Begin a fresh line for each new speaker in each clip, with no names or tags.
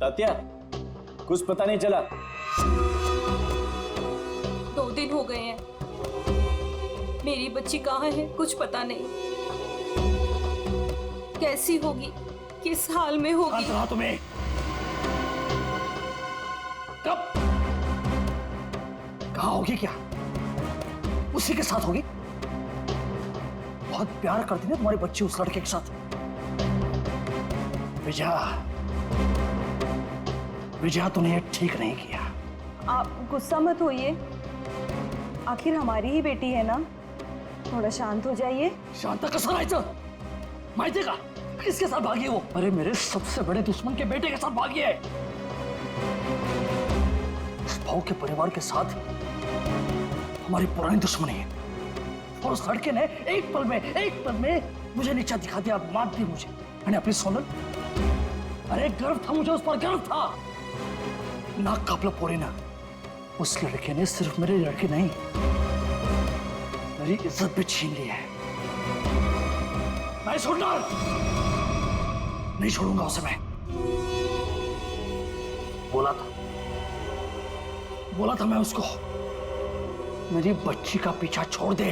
तात्या, कुछ पता नहीं चला।
2 दिन हो गए हैं, मेरी बच्ची कहाँ है कुछ पता नहीं। कैसी होगी, किस हाल में होगी।
कहाँ तुम्हें? कब? कहाँ होगी? क्या उसी के साथ होगी? बहुत प्यार करती है तुम्हारी बच्ची उस लड़के के साथ। विजया, विजया तूने ये ठीक नहीं किया।
आप गुस्सा मत होइए, आखिर हमारी ही बेटी है ना, थोड़ा शांत हो जाइए।
शांता कसं राहायचं? माहिती का किसके साथ भागी है वो? अरे मेरे सबसे बड़े दुश्मन के बेटे के साथ भागी है। उस भाव के परिवार के साथ हमारी पुरानी दुश्मनी है और उस लड़के ने एक पल में मुझे नीचा दिखा दिया, मार दी मुझे। मैंने अपनी सोनल, अरे गर्व था मुझे, उस पर गर्व था। नाक कापला पोरी ना, उस लड़के ने सिर्फ मेरे लड़के नहीं, मेरी इज्जत भी छीन ली है। मैं छोड़ना नहीं छोड़ूंगा उसे। मैं बोला था मैं उसको, मेरी बच्ची का पीछा छोड़ दे।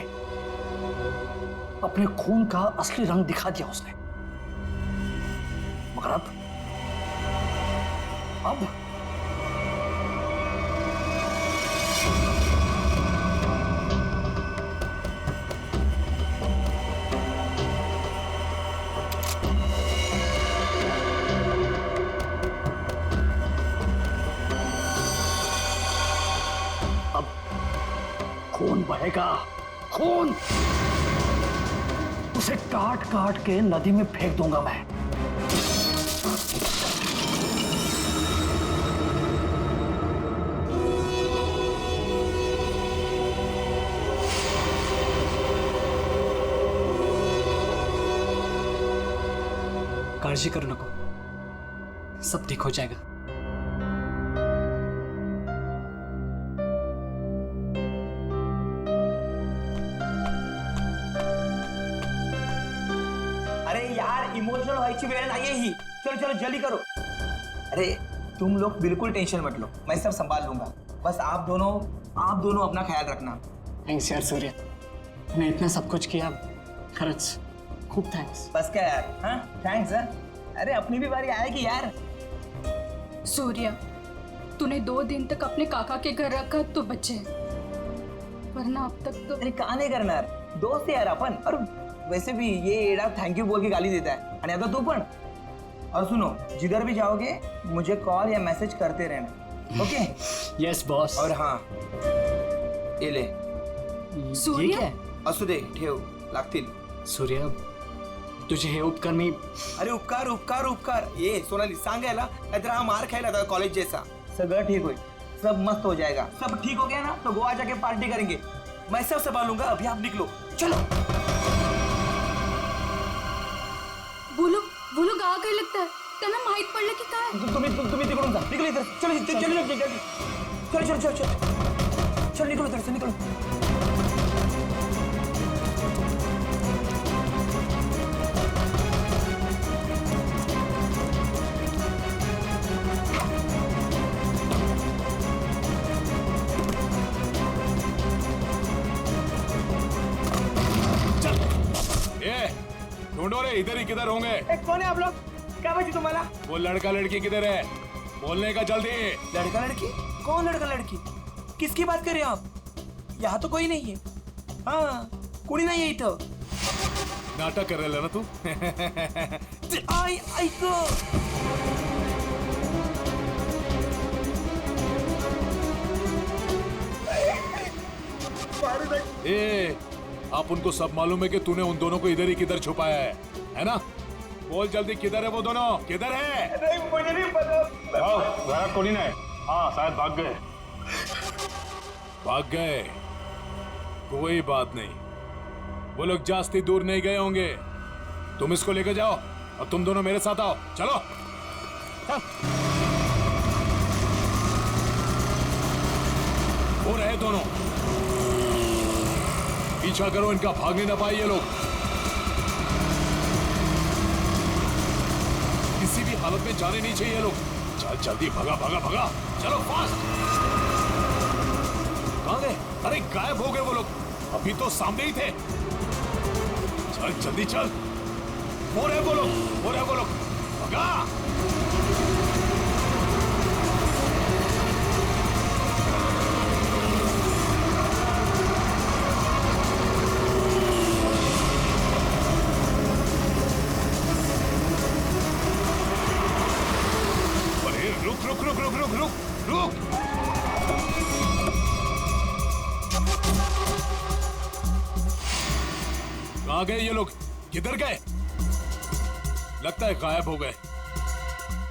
अपने खून का असली रंग दिखा दिया उसने, मगर अब खून बहेगा, खून। उसे काट काट के नदी में फेंक दूंगा मैं।
काळजी करू नको, सब ठीक हो जाएगा।
इमोशनल व्हायची वेळ नाहीये ही। चलो चलो जल्दी करो। अरे तुम लोग बिल्कुल टेंशन मत लो, मैं सब संभाल लूंगा। बस आप दोनों अपना ख्याल रखना।
थैंक्स यार सूर्य, तूने इतना सब कुछ किया, खरंच खूब थैंक्स।
बस क्या यार, हाँ थैंक्स। अरे अपनी भी बारी आएगी यार।
सूर्या, तूने 2 दिन तक अपने काका के घर रखा तो बचे, वरना अब तक तो।
अरे का नाही करणार, दोस्त है यार अपन। और वैसे भी ये एडा थैंक यू बोल के गाली देता है, और आता तू पण। और सुनो, जिधर भी जाओगे मुझे कॉल या मैसेज करते रहना, ओके?
Yes boss.
और हाँ, ये ले।
सूर्य?
ये क्या है?
असू दे, ठेव, लागतील।
सूर्य, तुझे हे उपकार मी।
अरे उपकार उपकार उपकार, ये सोनाली सांगायला, नाहीतर हा मार खायला था कॉलेज जैसा। सगळं ठीक होईल, सब मस्त हो जाएगा। सब ठीक हो गया ना तो गोवा जाके पार्टी करेंगे। मैं सब संभालूंगा, अभी आप निकलो, चलो।
बोलो गावाकडे लागतं, त्यांना माहित पडलं की काय?
तुम्ही तिकडून जा, निकलो इधर। चलो चलो चलो चलो चलो चलो निकलो इधर से, निकलो।
ढूंढो रे, इधर ही किधर होंगे?
कौन है आप लोग? क्या बची तुम्हारा?
वो लड़का लड़की किधर है? बोलने का जल्दी।
लड़का लड़की? कौन लड़का लड़की? किसकी बात कर रहे हो आप? यहाँ तो कोई नहीं है। हाँ, कोई नहीं है इथं।
नाटक कर रहा ना तू?
आई ऐको।
ए, आप उनको सब मालूम है कि तूने उन दोनों को इधर ही किधर छुपाया है ना? बोल जल्दी, किधर है वो दोनों? किधर है?
नहीं, मुझे नहीं पता।
घरात कोणी नाही। हाँ शायद भाग गए।
भाग गए? कोई बात नहीं, वो लोग जास्ती दूर नहीं गए होंगे। तुम इसको लेकर जाओ और तुम दोनों मेरे साथ आओ। चलो चल। वो रहे दोनों, पीछा करो इनका, भागने ना पाए ये लोग। किसी भी हालत में जाने नहीं चाहिए ये लोग। चल जल्दी भगा भगा भगा चलो फास्ट। कहाँ गए? अरे गायब हो गए वो लोग, अभी तो सामने ही थे। चल जल्दी चल, वो रहे वो लोग, भगा। रुक। कहाँ गए ये लोग? किधर गए? लगता है गायब हो गए।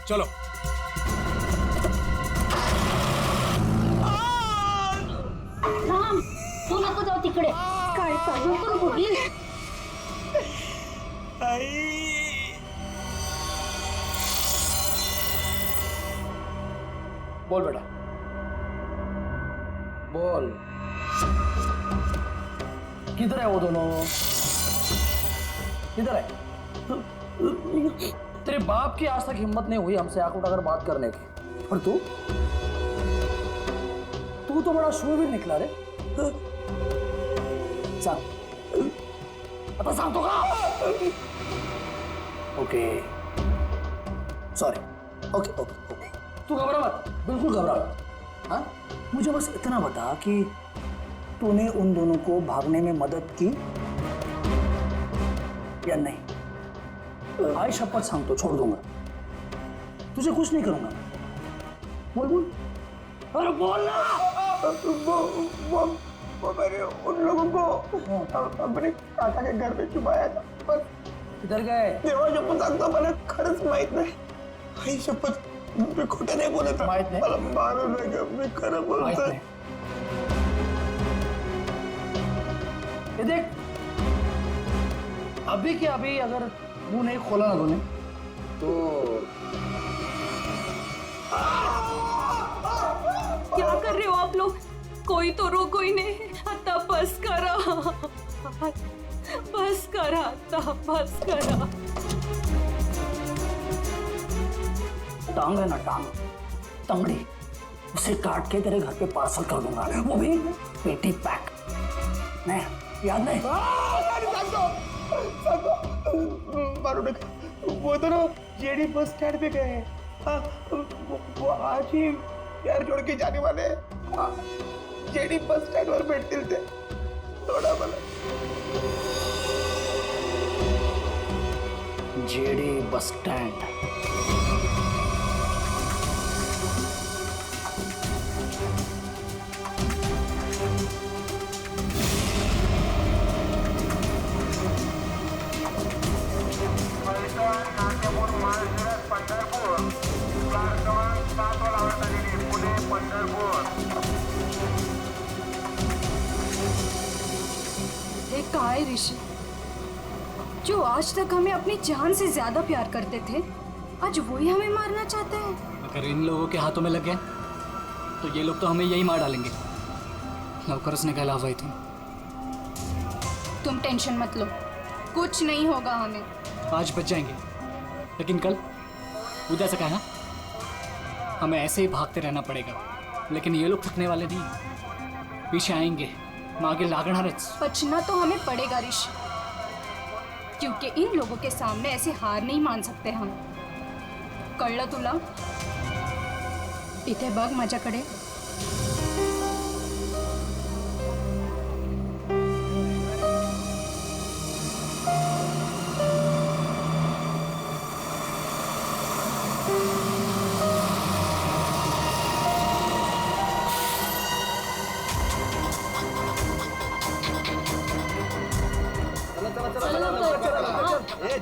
चलो
राम, तू नको जाऊ तिकडे. काय चालू करू बघील.
बोल बेटा, बोल, किधर है वो दोनों? किधर है? तेरे बाप की आज तक हिम्मत नहीं हुई हमसे आंख उठाकर बात करने की, और तू तो बड़ा शूरवीर निकला रे। सांग, आता सांगतो का? Okay, sorry, okay okay okay, तू घबरा मत, बिल्कुल घबरा मत। हाँ, मुझे बस इतना बता कि तूने उन दोनों को भागने में मदद की या नहीं? आई शपथ सांगतो, छोड़ दूंगा, तुझे कुछ नहीं करूंगा। बोल बोल, अरे बोल ना।
वो मैंने उन लोगों को अपने काका के घर में छुपाया था, पर
किधर गए?
देवा शपथ सांगतो, मला खरंच माहित नाही. आई शपथ, मी खोटं नाही बोलत.
माहित नाही?
मला मारू नका, मी खरं बोलतोय.
ये देख, अभी के अभी अगर मुंह नहीं खोला ना तूने तो
क्या कर रहे हो आप लोग? कोई तो रोको ही नहीं. आता बस करा, बस करा, आता बस करा.
टांग है ना, टांग, तंगड़ी, उसे काट के तेरे घर पे पार्सल कर दूंगा, वो भी पेटी पैक. नहीं, याद नहीं?
मारू नका. वो दोनों जेडी बस स्टैंड पे गए हैं. हाँ, वो आज ही यार जोड़ के जाने वाले हैं. हाँ, जेडी बस स्टैंड वर भेटतील ते. थोडा मला
जेडी बस स्टैंड.
कहाँ है ऋषि, जो आज तक हमें अपनी जान से ज्यादा प्यार करते थे, आज वही हमें मारना चाहते हैं.
अगर इन लोगों के हाथों में लग गए तो ये लोग तो हमें यही मार डालेंगे. लवकर निकला हुआ तुम.
तुम टेंशन मत लो, कुछ नहीं होगा हमें.
आज बच जाएंगे, लेकिन कल उधर से कहना हमें ऐसे ही भागते रहना पड़ेगा. लेकिन ये लोग थकने वाले नहीं, पीछे आएंगे, मागे लागणारच.
बचना तो हमें पड़ेगा ऋषि, क्योंकि इन लोगों के सामने ऐसे हार नहीं मान सकते हम. कळलं तुला? इथे बघ माझ्याकडे.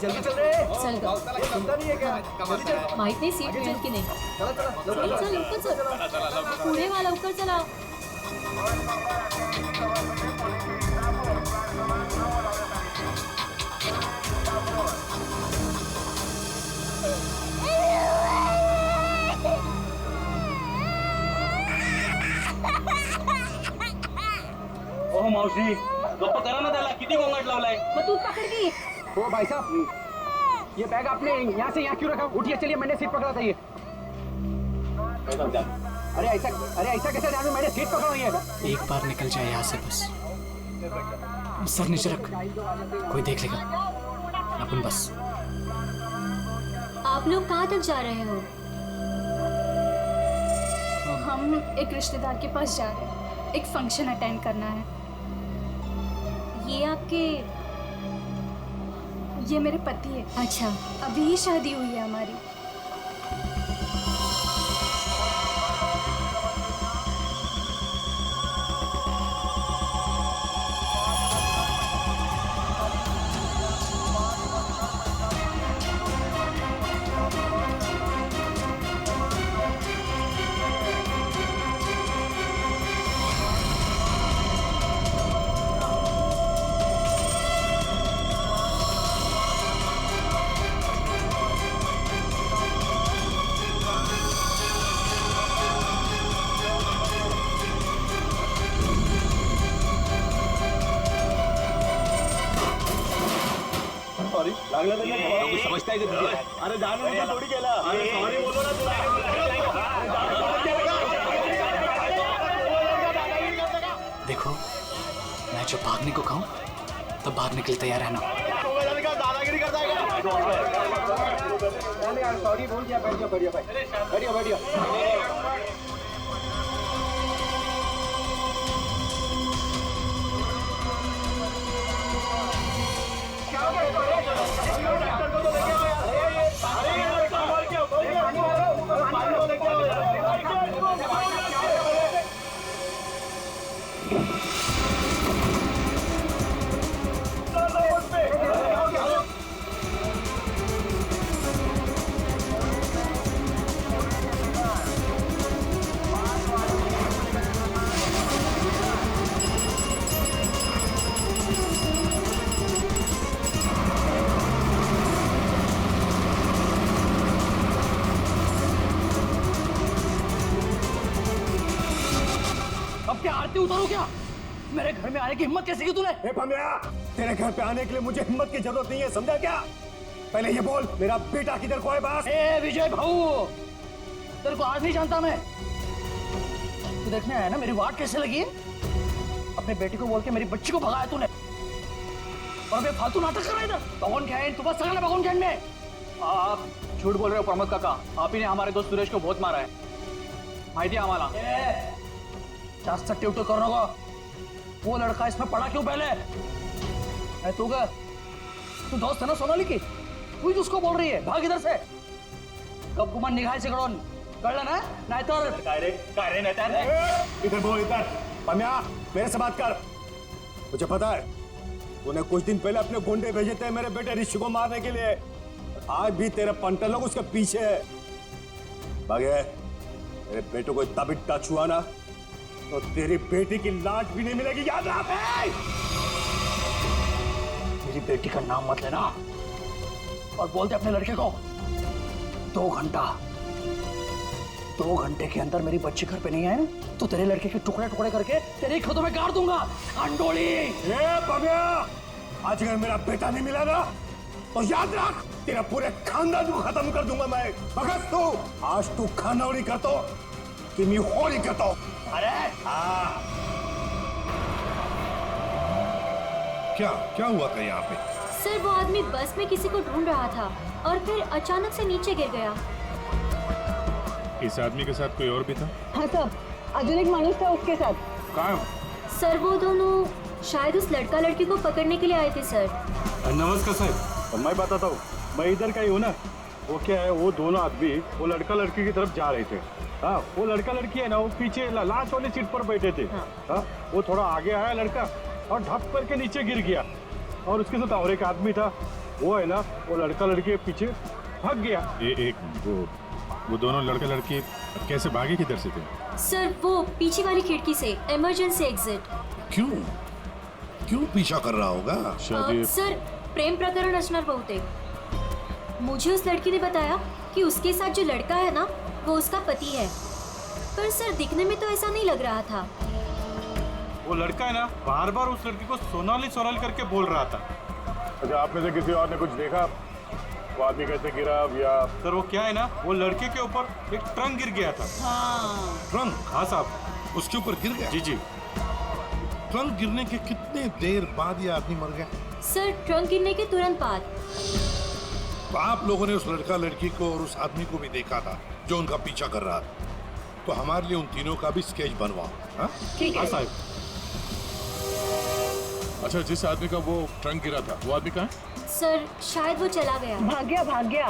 जल्दी चल रे.
चल ग.
चिंता नहीं है क्या?
माहित नाही सीट मिळेल की नाही.
चला चला,
चल चल लवकर चल. पुढे वा, लवकर चला.
ओ मावशी, गप्प करा ना त्याला, किती गोंगाट लावलाय.
मग तू पकड की.
ओ भाई साहब, ये बैग आपने यहाँ से यहाँ क्यों रखा? उठिए, चलिए, मैंने सीट पकड़ा था ये.
अरे ऐसा कैसे ध्यान में मैंने सीट पकड़ हुई है?
एक बार निकल जाए यहाँ से बस। सर नीचे रख, कोई देख लेगा अपन बस।
आप लोग कहाँ तक जा रहे हो?
हम एक रिश्तेदार के पास जा रहे हैं, एक फंक्शन अटेंड करना है। ये मेरे पति है।
अच्छा,
अभी ही शादी हुई है हमारी।
समझता है अरे जानून थोड़ी केला। अरे सॉरी बोलो ना तुला।
देखो, मैं जब भागने को कहूँ तब भागने के लिए तैयार रहना।
दादागिरी करता है। सॉरी बोल दिया, बैठ जाओ, बैठिए।
उतारो क्या? मेरे घर में आने की हिम्मत कैसे की तूने?
तेरे घर पे आने के लिए मुझे हिम्मत की जरूरत नहीं है, समझा क्या? पहले ये बोल, मेरा बेटा किधर को है? बस
विजय भाऊ, तेरे को आज नहीं जानता मैं। तू देखने आया ना मेरी वाट कैसे लगी है? अपने बेटी को बोल के मेरी बच्ची को भगाया तूने, और अबे फालतू नाटक कर रहा है इधर। भगवान खैन, तू बस सगळं भगवान खैन में।
आप झूठ बोल रहे हो प्रमोद काका। आप ही ने हमारे दोस्त सुरेश को बहुत मारा है, माहिती है आम्हाला।
जास्त टिवटो करू नको। वो लड़का इसमें पड़ा क्यों पहले? तू का तू दोस्त है ना सोनाली की, तू उसको बोल रही है भाग इधर से। कब गुमान निघायचे कडून, कळलं ना? नाहीतर
काय रे नेता?
इधर बोल, इधर। पम्या, मेरे से बात कर। मुझे पता है तूने कुछ दिन पहले अपने गुंडे भेजे थे मेरे बेटे ऋषि को मारने के लिए। आज भी तेरे पंटर लोग उसके पीछे है। भागे, मेरे बेटे को इतना भी टच हुआ ना तो तेरी बेटी की लाश भी नहीं मिलेगी, याद रख।
मेरी बेटी का नाम मत लेना, और बोलते अपने लड़के को 2 घंटे के अंदर मेरी बच्ची घर पे नहीं आए ना तो तेरे लड़के के टुकड़े टुकड़े करके तेरे खेतों में गाड़ दूंगा। अंडोली
आज अगर मेरा बेटा नहीं मिला ना तो याद रख, तेरा पूरे खानदान को खत्म कर दूंगा मैं। भगत तू आज तू खानौरी करतो कि मैं होली करतो।
अरे
क्या हुआ था यहाँ पे?
सर, वो आदमी बस में किसी को ढूंढ रहा था और फिर अचानक से नीचे गिर गया।
इस आदमी के साथ कोई और भी था?
हाँ सर, अजून एक माणूस था उसके साथ।
कहाँ?
सर, वो दोनों शायद उस लड़का लड़की को पकड़ने के लिए आए थे सर।
नमस्कार साहब।
मैं बताता हूँ, मैं इधर का ही हूँ ना। वो क्या है, वो दोनों आदमी वो लड़का लड़की की तरफ जा रहे थे। हाँ, वो लड़का लड़की है ना, वो पीछे लास्ट वाली सीट पर बैठे थे। हाँ, वो थोड़ा आगे आया लड़का और ढप करके नीचे गिर गया, और उसके साथ और एक आदमी था। वो है ना, वो लड़का लड़की के पीछे भाग गया।
वो दोनों लड़का लड़की कैसे भागे, किधर से थे?
सर, वो पीछे वाली खिड़की से, इमरजेंसी एग्जिट।
क्यों पीछा कर रहा होगा?
सर, प्रेम प्रकरण असणार बहुतेक। मुझे उस लड़की ने बताया कि उसके साथ जो लड़का है ना वो उसका पति है, पर सर दिखने में तो ऐसा नहीं लग रहा था।
वो लड़का है ना, बार बार उस लड़की को सोनाली सोनाली करके बोल रहा था।
अच्छा, आप में से किसी और ने कुछ देखा?
वो आदमी कैसे गिरा या
सर वो क्या है ना, वो लड़के के ऊपर एक ट्रंक गिर गया था।
ट्रंक?
हाँ साहब।
उसके ऊपर गिर गया?
जी जी।
ट्रंक गिरने के कितने देर बाद ये आदमी मर गया?
सर ट्रंक गिरने के तुरंत बाद।
तो आप लोगों ने उस लड़का लड़की को और उस आदमी को भी देखा था जो उनका पीछा कर रहा था, तो हमारे लिए उन तीनों का भी स्केच बनवाओ। हाँ?
ठीक है साहब।
अच्छा, जिस आदमी का वो ट्रंक गिरा था वो आदमी कहाँ है?
सर शायद वो चला गया।
भाग गया।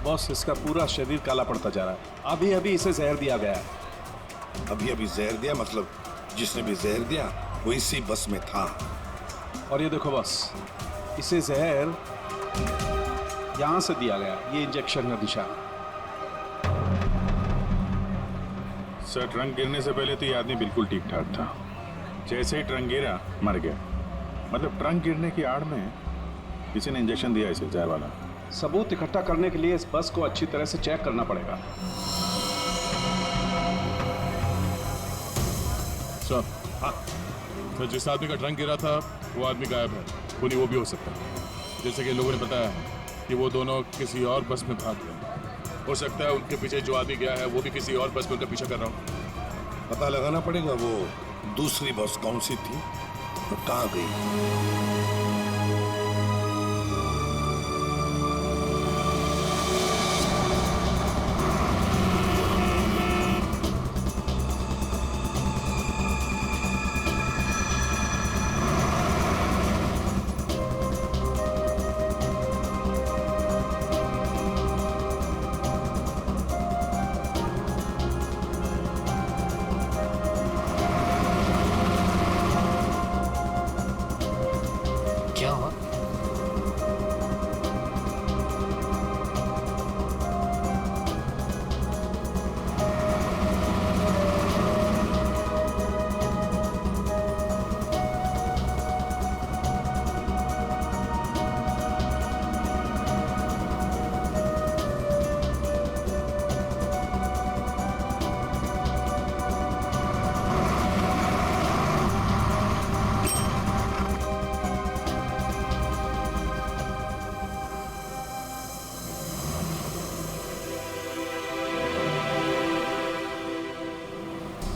बॉस, इसका पूरा शरीर काला पड़ता जा रहा है। अभी अभी इसे जहर दिया गया है।
अभी अभी जहर दिया? मतलब जिसने भी जहर दिया वो इसी बस में था।
और ये देखो बॉस, इसे जहर यहां से दिया गया, ये इंजेक्शन का निशान।
सर, ट्रंक गिरने से पहले तो ये आदमी बिल्कुल ठीक ठाक था। जैसे ही ट्रंक गिरा मर गया। मतलब ट्रंक गिरने की आड़ में किसी ने इंजेक्शन दिया इसे, जहर वाला।
सबूत इकट्ठा करने के लिए इस बस को अच्छी तरह से चेक करना पड़ेगा।
सर, हाँ, तो जिस आदमी का ट्रंक गिरा था वो आदमी गायब है। खूनी वो भी हो सकता है। जैसे कि लोगों ने बताया कि वो दोनों किसी और बस में भाग गए। हो सकता है उनके पीछे जो आदमी गया है वो भी किसी और बस में उनका पीछा कर रहा हो।
पता लगाना पड़ेगा वो दूसरी बस कौन सी थी और कहाँ गई।
क्या हुआ?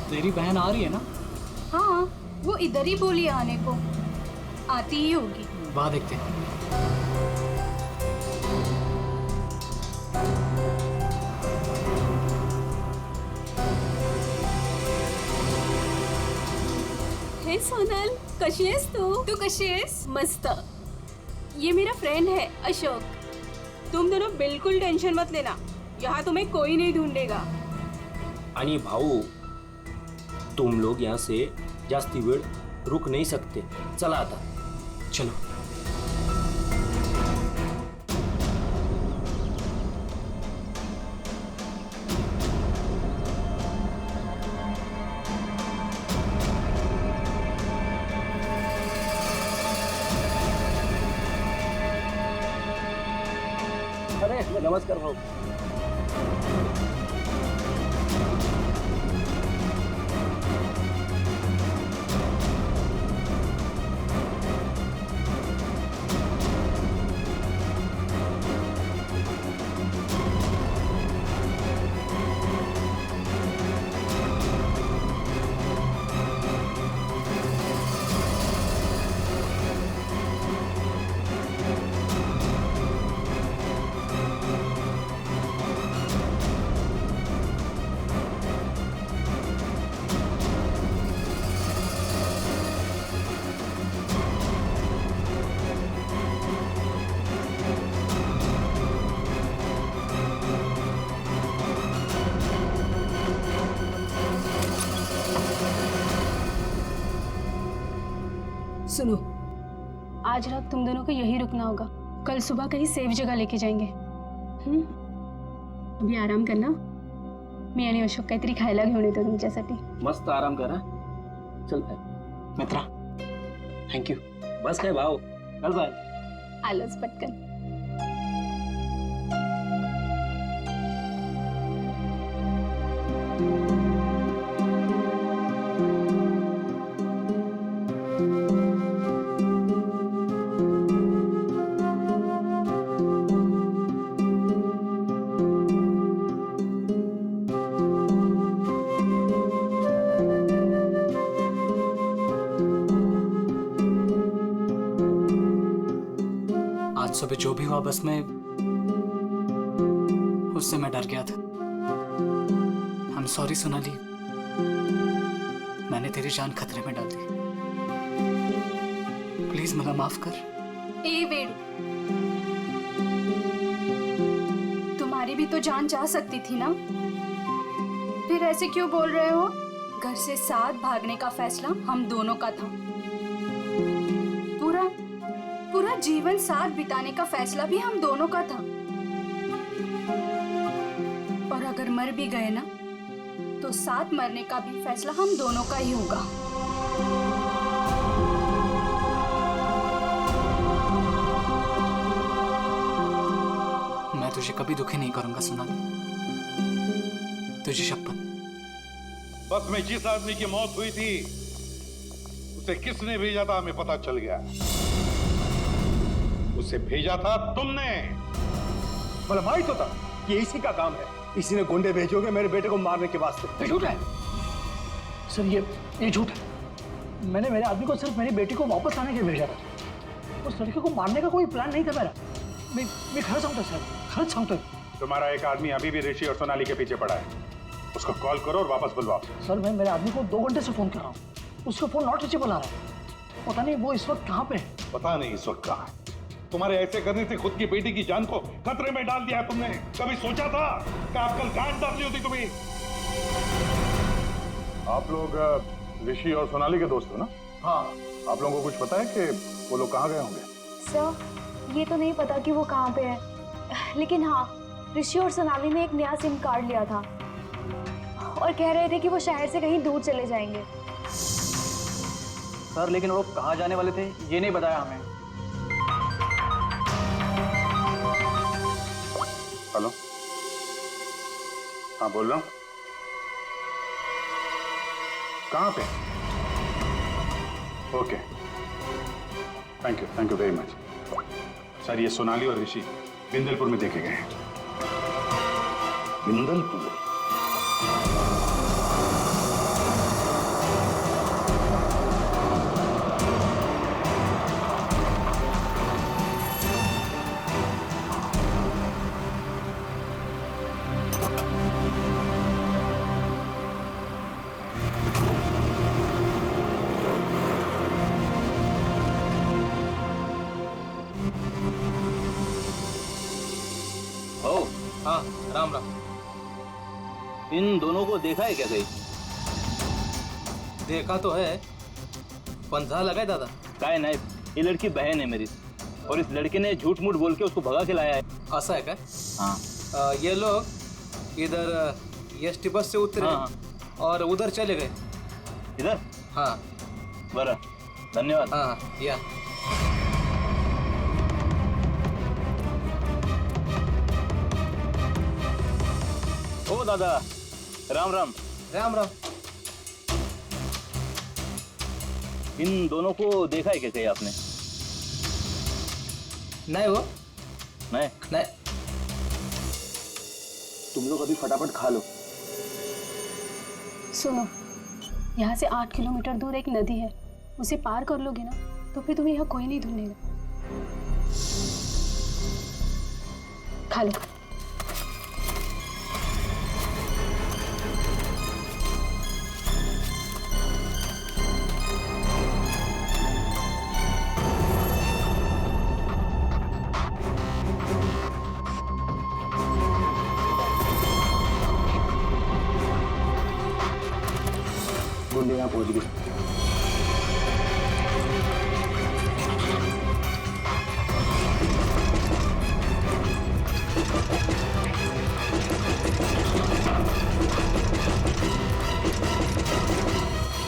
तेरी बहन आ रही है ना?
हाँ, वो इधर ही बोली आने को। आती ही होगी।
वाह, देखते हैं।
हे सोनल, कशी आहेस तू कशी आहेस? मस्त। ये मेरा फ्रेंड है अशोक। तुम दोनों बिल्कुल टेंशन मत लेना, यहाँ तुम्हें कोई नहीं ढूंढेगा।
आणि भाऊ, तुम लोग यहाँ से जास्ती वेळ रुक नहीं सकते। चला आता।
चलो।
अरे नमस्कार भाऊ।
सुनो, आज रात तुम दोनों को यही रुकना होगा। कल सुबह कहीं सेफ जगह लेके जाएंगे। अभी आराम करना। मी आणि अशोक काहीतरी खायला घेऊन येतो तुमच्यासाठी।
मस्त आराम करा। चल
मित्रा, थँक्यू।
बस काय भाऊ, चल बाय।
आलोच पटकन।
आज सुबह जो भी हुआ बस में उससे मैं डर गया था। आई एम सॉरी सोनाली, मैंने तेरी जान खतरे में डाल दी। प्लीज मला माफ कर।
ए वेडू, तुम्हारी भी तो जान जा सकती थी ना, फिर ऐसे क्यों बोल रहे हो? घर से साथ भागने का फैसला हम दोनों का था। पूरा पूरा जीवन साथ बिताने का फैसला भी हम दोनों का था। और अगर मर भी गए ना, तो साथ मरने का भी फैसला हम दोनों का ही होगा।
मैं तुझे कभी दुखी नहीं करूंगा सोनाली, तुझे शपथ।
बस में जिस आदमी की मौत हुई थी उसे किसने भेजा था हमें पता चल गया। उसे भेजा था तुमने।
मतलब माही तो था कि इसी का काम है, इसी ने गुंडे भेजोगे मेरे बेटे को मारने के वास्ते।
झूठ है सर, ये झूठ है। मैंने मेरे आदमी को सिर्फ मेरी बेटी को वापस लाने के लिए भेजा था। उस लड़के को मारने का कोई प्लान नहीं था मेरा। मैं खड़ा सांगता सर, खड़ा सांगता।
तुम्हारा एक आदमी अभी भी ऋषि और सोनाली के पीछे पड़ा है, उसको कॉल करो और वापस बुलवाओ।
सर मैं मेरे आदमी को 2 घंटे से फोन कर रहा हूँ, उसका फोन नॉट रीचेबल आ रहा है। पता नहीं वो इस वक्त कहाँ पे है।
पता नहीं इस वक्त कहाँ है। तुम्हारे ऐसे करने से खुद की बेटी की जान को खतरे में डाल दिया तुमने। कभी सोचा था कि आप कल गांड डालनी होती तुम्हें?
आप लोग ऋषि और सोनाली के दोस्त हो ना?
हाँ।
आप लोगों को कुछ पता है कि वो लोग कहाँ गए होंगे?
सर ये तो नहीं पता कि वो कहाँ पे है, लेकिन हाँ ऋषि और सोनाली ने एक नया सिम कार्ड लिया था और कह रहे थे कि वो शहर से कहीं दूर चले जाएंगे।
सर लेकिन वो कहाँ जाने वाले थे ये नहीं बताया हमें।
हेलो, हाँ बोल रहा हूँ। कहाँ पे? Okay, thank you very much. Sir ये सोनाली और ऋषि बिंदलपुर में देखे गए हैं।
बिंदलपुर?
हाँ राम राम।
इन दोनों को देखा है क्या कहीं?
देखा तो है, पंजा लगाए दादा।
काय नहीं, ये लड़की बहन है मेरी और इस लड़के ने झूठ मूठ बोल के उसको भगा के लाया है।
ऐसा है क्या?
हाँ।
ये लोग इधर एसटी बस से उतरे और उधर चले गए।
इधर?
हाँ।
बरा, धन्यवाद।
हाँ या।
ओ दादा, राम राम।
राम राम।
इन दोनों को देखा है क्या कहीं आपने?
नहीं वो
नहीं।
तुम लोग अभी फटाफट खा लो।
सुनो, यहाँ से 8 किलोमीटर दूर एक नदी है, उसे पार कर लोगे ना तो फिर तुम्हें यहाँ कोई नहीं ढूंढेगा। खा लो।
गुंडे यहाँ पहुँच गए।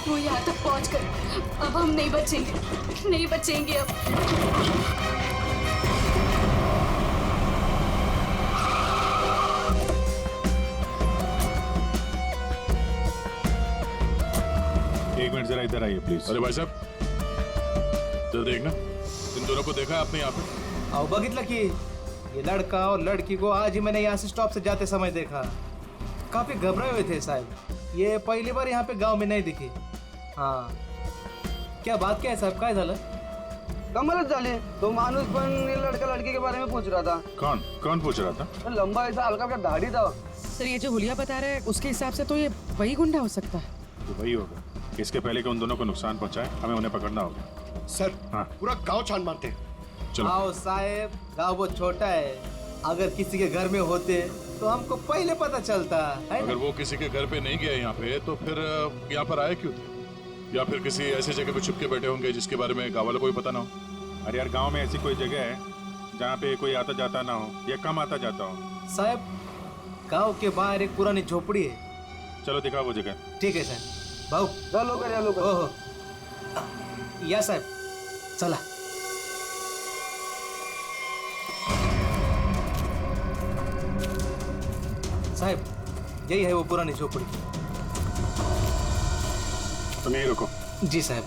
वो यहाँ तक पहुँच गए, अब हम नहीं बचेंगे अब।
एक मिनट जरा इधर आइए प्लीज। अरे भाई साहब जरा देखना, इन दोनों को देखा है आपने यहाँ पे?
आओ बघितलं की ये लड़का और लड़की को आज ही मैंने यहाँ से स्टॉप से जाते समय देखा। काफी घबराए हुए थे साहब, ये पहली बार यहाँ पे गांव में नहीं दिखी। हाँ क्या बात क्या है साहब, काय झालं?
कमालच झाली. तो माणूस पण लड़का लड़की के बारे में पूछ रहा था.
कौन कौन पूछ रहा था?
तो लंबा ऐसा हल्का का दाढ़ी था.
सर ये जो हुलिया बता रहा है उसके हिसाब से तो ये वही गुंडा हो सकता है.
तो वही होगा. इसके पहले कि उन दोनों को नुकसान पहुंचाए हमें उन्हें पकड़ना होगा.
सर
हाँ
पूरा गांव छान मारते.
चलो.
आओ साहब, गाँव बहुत छोटा है. अगर किसी के घर में होते तो हमको पहले पता चलता है.
अगर वो किसी के घर पे नहीं गए यहाँ पे तो फिर यहाँ पर आए क्यों थे? या फिर किसी ऐसी जगह पे छुप के बैठे होंगे जिसके बारे में गाँव वालों को भी पता ना हो.
अरे यार गांव में ऐसी कोई जगह है जहाँ पे कोई आता जाता ना हो या कम आता जाता हो?
साहब गांव के बाहर एक पुरानी झोपड़ी है.
चलो दिखाओ वो जगह.
ठीक है साहब. भाऊ
चलो कर यालो.
ओहो या साहब चला. साहब यही है वो पुरानी झोपड़ी.
तुम यहीं रुको.
जी साहब.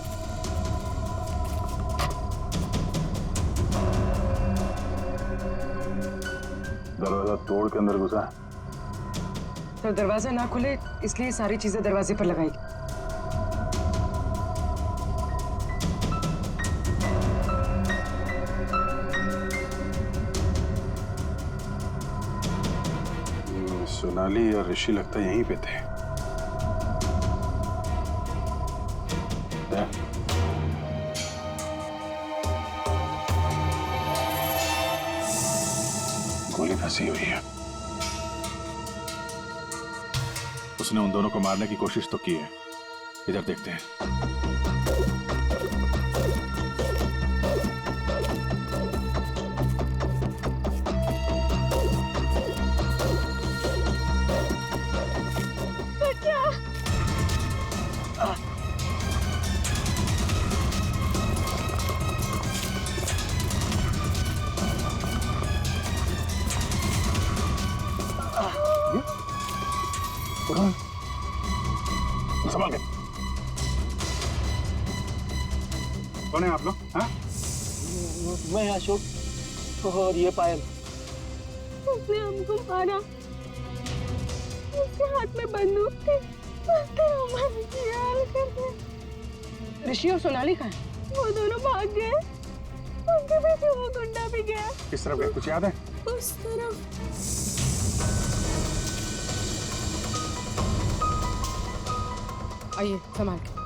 दरवाजा तोड़ के अंदर घुसा.
तो दरवाजा ना खुले इसलिए सारी चीजें दरवाजे पर लगाई.
सोनाली और ऋषि लगता यहीं पे थे. गोली फंसी हुई है. उसने उन दोनों को मारने की कोशिश तो की है. इधर देखते हैं. संभाल के. कौन है आप लोग? हाँ?
मैं अशोक और ये पायल.
उसने हमको मारा. उसके हाथ में बंदूक थी. उसने हमारे ख्याल करके.
ऋषि और सोनाली कहाँ है?
वो दोनों भाग गए. उनके पीछे वो गुंडा भी गया.
किस तरफ गए? कुछ याद है?
उस तरफ.
आइए संभाल के.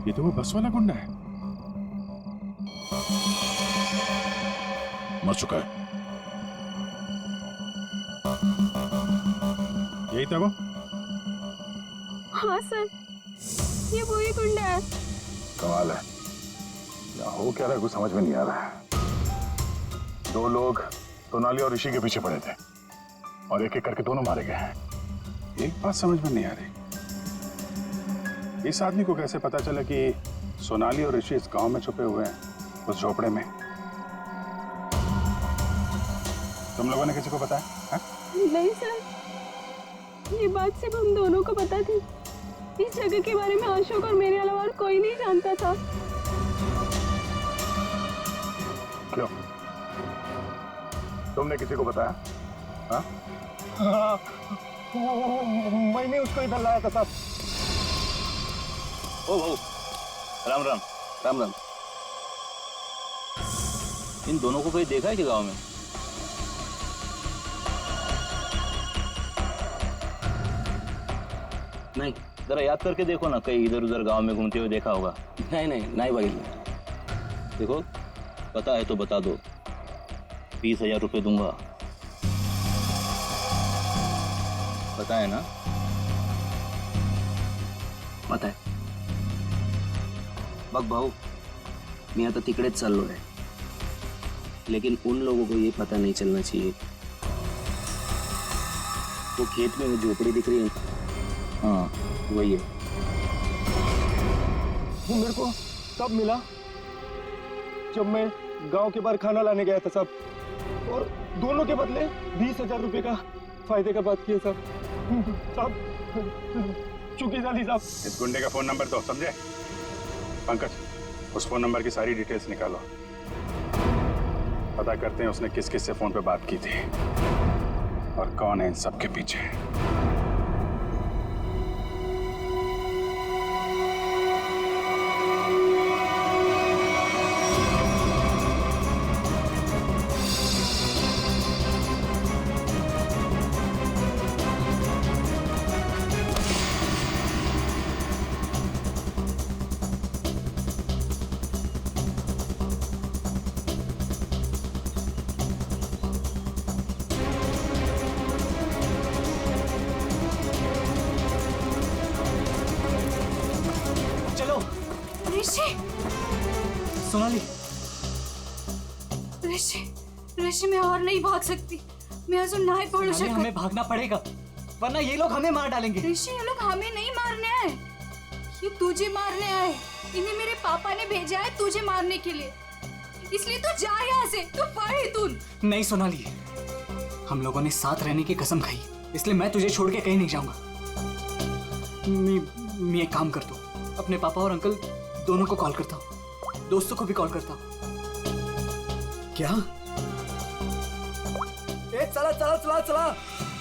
ये तो वो बस वाला गुंडा है. मर चुका है. यही था वो.
हाँ सर ये वही गुंडा है.
कमाल है. यहाँ हो क्या रहा है कुछ समझ में नहीं आ रहा है. दो लोग सोनाली और ऋषि के पीछे पड़े थे और एक एक करके दोनों मारे गए हैं. एक बात समझ में नहीं आ रही. इस आदमी को कैसे पता चला कि सोनाली और ऋषि इस गांव में छुपे हुए हैं उस झोपड़े में? तुम लोगों ने किसी को बताया? हाँ?
नहीं सर ये बात सिर्फ हम दोनों को पता थी. इस जगह के बारे में अशोक और मेरे अलावा और कोई नहीं जानता था.
क्यों? तुमने किसी को बताया? हाँ?
हाँ, मैंने उसको इधर लाया था साहब.
ओ भाऊ राम राम.
राम राम.
इन दोनों को कोई देखा है कि गांव में?
नहीं.
जरा याद करके देखो ना, कहीं इधर उधर गांव में घूमते हुए देखा होगा.
नहीं भाई.
देखो पता है तो बता दो. 20,000 रुपये दूंगा. पता है ना?
पता आहे. बघ भाऊ मी आता तिकडेच चाललो आहे. लेकिन उन लोगों को ये पता नहीं चलना चाहिए. वो खेत में वो झोपड़ी दिख रही है.
हाँ
वही है.
वो मेरे को तब मिला जब मैं गांव के बाहर खाना लाने गया था साहब. और दोनों के बदले 20,000 रुपए का फायदे का बात किया साहब. चुकी जाली साहब.
इस गुंडे का फोन नंबर दो. समझे? पंकज उस फोन नंबर की सारी डिटेल्स निकालो.
पता करते हैं उसने किस किस से फोन पे बात की थी और कौन है इन सब के पीछे।
सोनाली,
ऋषि मैं और नहीं भाग सकती। मैं अजून नहीं पडू शकत।
हमें भागना पड़ेगा वरना ये लोग हमें मार डालेंगे।
ऋषि ये लोग हमें नहीं मारने आए, ये तुझे मारने आए। इन्हें मेरे पापा ने भेजा है तुझे मारने के लिए, इसलिए तू जा यहाँ से। तू पढ़ तुन।
नहीं सोनाली, हम लोगों ने साथ रहने की कसम खाई, इसलिए मैं तुझे छोड़ के कहीं नहीं जाऊंगा। मैं एक काम करता हूँ, अपने पापा और अंकल दोनों को कॉल करता हूँ, दोस्तों को भी कॉल करता हूँ।
क्या? ए चला चला चला चला,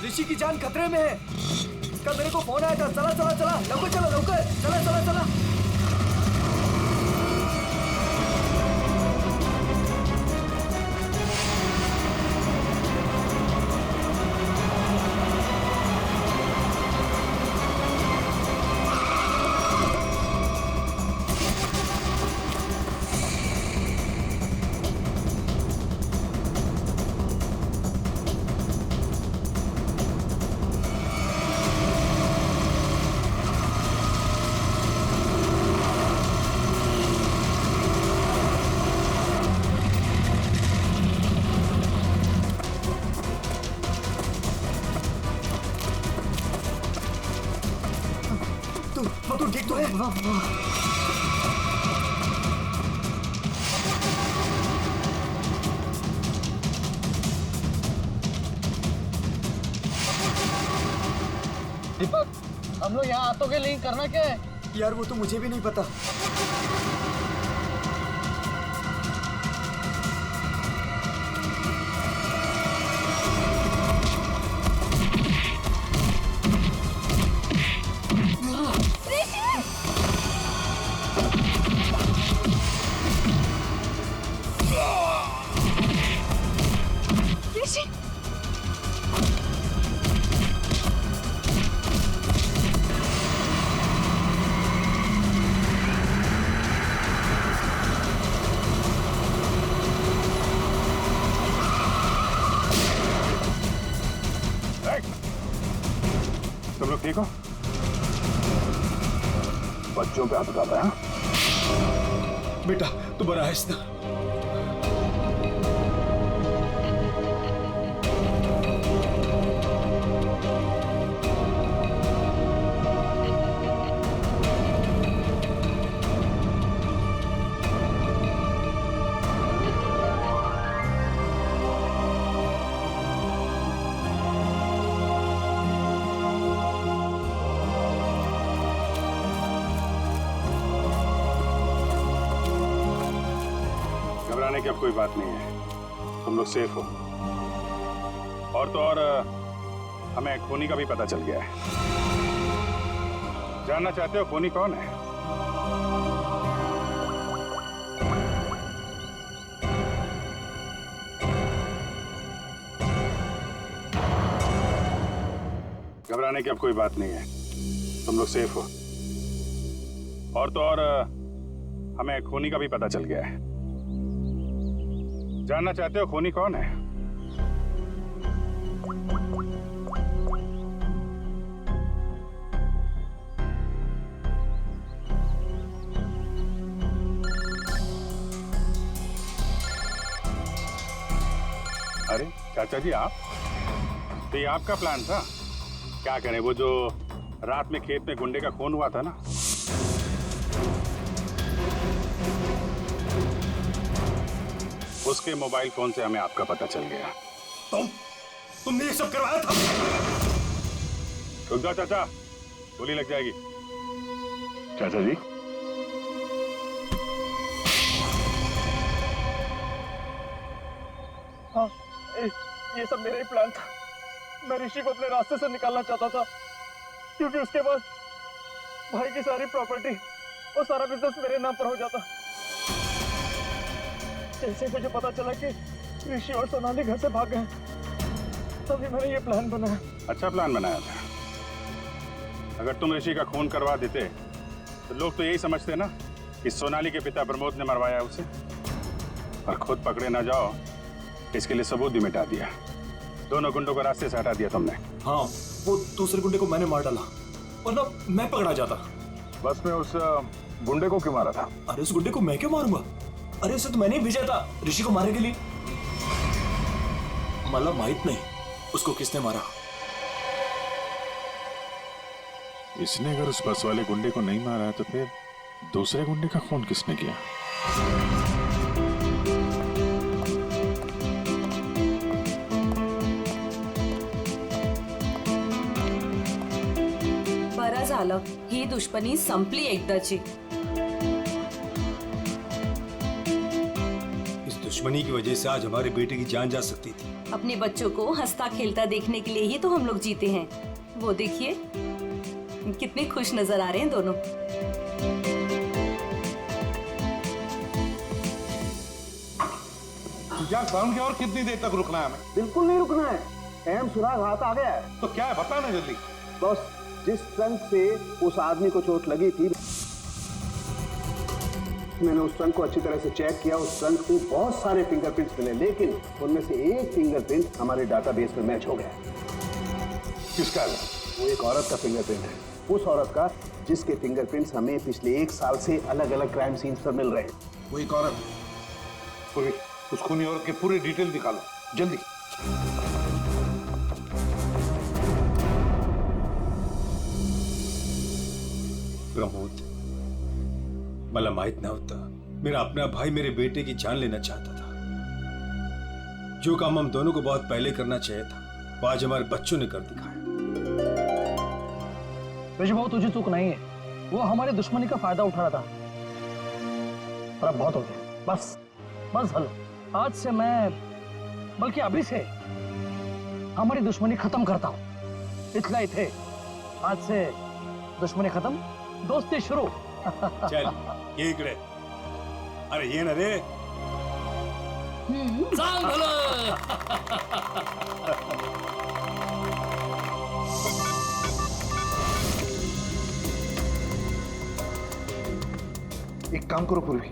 ऋषि की जान खतरे में है। इसका मेरे को फोन आया था। चला चला चला, लवकर चलो लवकर, चला चला चला। तू ठीक तो है? दीपक, हम लोग यहाँ आतों के लिए करना क्या है? यार वो तो मुझे भी नहीं पता।
तुम लोग ठीक हो? बच्चों पे हाथ उठाता है?
बेटा तू बड़ा है ना।
घबराने की अब कोई बात नहीं है, तुम लोग सेफ हो। और तो और हमें खूनी का भी पता चल गया है। जानना चाहते हो खूनी कौन है? घबराने की अब कोई बात नहीं है, तुम लोग सेफ हो। और तो और हमें खूनी का भी पता चल गया है। जानना चाहते हो खूनी कौन है? अरे चाचा जी आप, तो ये आपका प्लान था? क्या करें, वो जो रात में खेत में गुंडे का खून हुआ था ना, उसके मोबाइल फोन से हमें आपका पता चल गया।
तुमने ये सब करवाया था?
रुक जाओ चाचा, गोली लग जाएगी। चाचा जी
हाँ, ये सब मेरा ही प्लान था। मैं ऋषि को अपने रास्ते से निकालना चाहता था, क्योंकि उसके बाद भाई की सारी प्रॉपर्टी और सारा बिजनेस मेरे नाम पर हो जाता। जैसे मुझे पता चला कि ऋषि और सोनाली घर से भाग गए, तभी मैंने ये प्लान बनाया।
अच्छा प्लान बनाया था। अगर तुम ऋषि का खून करवा देते तो लोग तो यही समझते ना कि सोनाली के पिता प्रमोद ने मरवाया उसे, और खुद पकड़े ना जाओ इसके लिए सबूत भी मिटा दिया। दोनों गुंडों को रास्ते से हटा दिया तुमने।
हाँ, वो दूसरे गुंडे को मैंने मार डाला, वरना मैं पकड़ा जाता।
बस में उस गुंडे को क्यों मारा था?
अरे उस गुंडे को मैं क्यों मारूंगा? अरे उसे तो मैंने ही भेजा था ऋषि को मारने के लिए। मला माहित नहीं उसको किसने मारा।
इसने अगर उस बस वाले गुंडे को नहीं मारा तो फिर दूसरे गुंडे का खून किसने किया?
बरं झालं, ही दुश्मनी संपली एकदाची।
इस दुश्मनी की वजह से आज हमारे बेटे की जान जा सकती थी।
अपने बच्चों को हंसता खेलता देखने के लिए ही तो हम लोग जीते हैं। वो देखिए कितने खुश नजर आ रहे हैं दोनों।
साउंड की और कितनी देर तक रुकना है हमें?
बिल्कुल नहीं रुकना है। अहम सुराग हाथ आ गया है।
तो क्या है, बता ना जल्दी।
बस जिस ट्रंक से उस आदमी को चोट लगी थी, मैंने उस ट्रंक को अच्छी तरह से चेक किया। उस ट्रंक में बहुत सारे फिंगरप्रिंट्स मिले, लेकिन उनमें से एक फिंगरप्रिंट हमारे डाटाबेस में मैच हो गया।
किसका है?
वो एक औरत का फिंगरप्रिंट है। उस औरत का जिसके फिंगरप्रिंट्स हमें पिछले 1 साल से अलग अलग क्राइम सीन्स पर मिल रहे हैं।
वो एक औरत। पूरी उस खूनी औरत के पूरे डिटेल निकालो जल्दी।
प्रमोद, मला माहित नव्हतं मेरा अपना भाई मेरे बेटे की जान लेना चाहता था। जो काम हम दोनों को बहुत पहले करना चाहिए था, वो आज हमारे बच्चों ने कर दिखाया।
ऋषि भाऊ, तुझे चूक नहीं है। वो हमारी दुश्मनी का फायदा उठा रहा था। पर अब बहुत हो गया। बस बस हलो। आज से मैं, बल्कि अभी से हमारी दुश्मनी खत्म करता हूँ। इतना ही थे, आज से दुश्मनी खत्म, दोस्ती शुरू।
चल ये इकडे। अरे ये ना रे।
एक काम करो पूर्वी,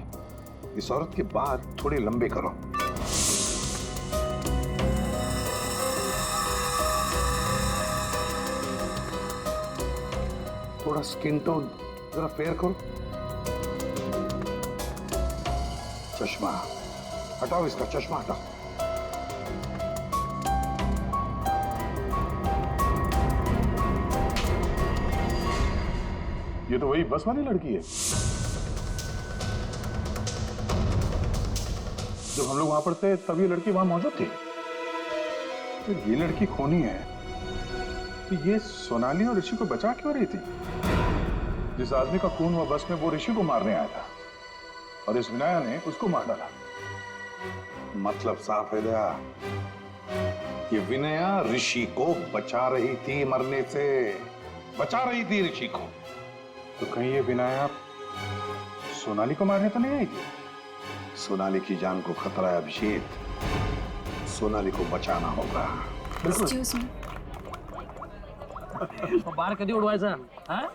इस औरत के बाल थोड़े लंबे करो। थोड़ा स्किन टोन जरा फेयर करो। चश्मा हटाओ, इसका चश्मा हटाओ।
ये तो वही बस वाली लड़की है जब हम लोग वहां पर थे, तब ये लड़की वहां मौजूद थी। तो ये लड़की खूनी है, तो ये सोनाली और ऋषि को बचा क्यों रही थी? जिस आदमी का खून हुआ बस में, वो ऋषि को मारने आया था और इस विनाया ने उसको मार डाला।
मतलब साफ है दया, ये विनया ऋषि को बचा रही थी मरने से, बचा रही थी ऋषि को।
तो कहीं ये विनाया सोनाली को मारने तो नहीं आई थी?
सोनाली की जान को खतरा है अभिषेक, सोनाली को बचाना होगा।
Excuse me.
बार कधी उडवायचा? हाँ?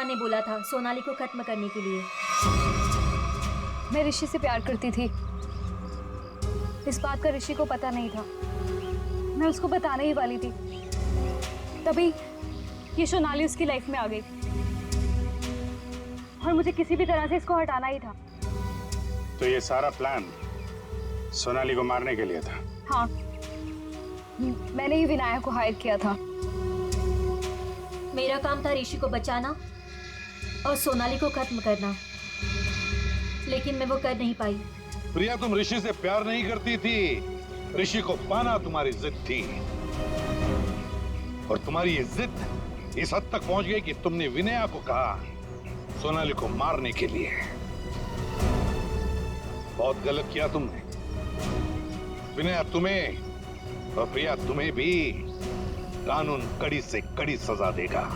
प्रिया ने बोला था सोनाली को खत्म करने के लिए।
मैं ऋषि से प्यार करती थी, इस बात का ऋषि को पता नहीं था। मैं उसको बताने ही वाली थी, तभी ये सोनाली उसकी लाइफ में आ गई और मुझे किसी भी तरह से इसको हटाना ही था।
तो ये सारा प्लान सोनाली को मारने के लिए था?
हाँ, मैंने ही विनायक को हायर किया था।
मेरा काम था ऋषि को बचाना और सोनाली को खत्म करना, लेकिन मैं वो कर नहीं पाई।
प्रिया, तुम ऋषि से प्यार नहीं करती थी, ऋषि को पाना तुम्हारी जिद थी। और तुम्हारी ये जिद इस हद तक पहुंच गई कि तुमने विनया को कहा सोनाली को मारने के लिए। बहुत गलत किया तुमने। विनया तुम्हें और प्रिया तुम्हें भी कानून कड़ी से कड़ी सजा देगा।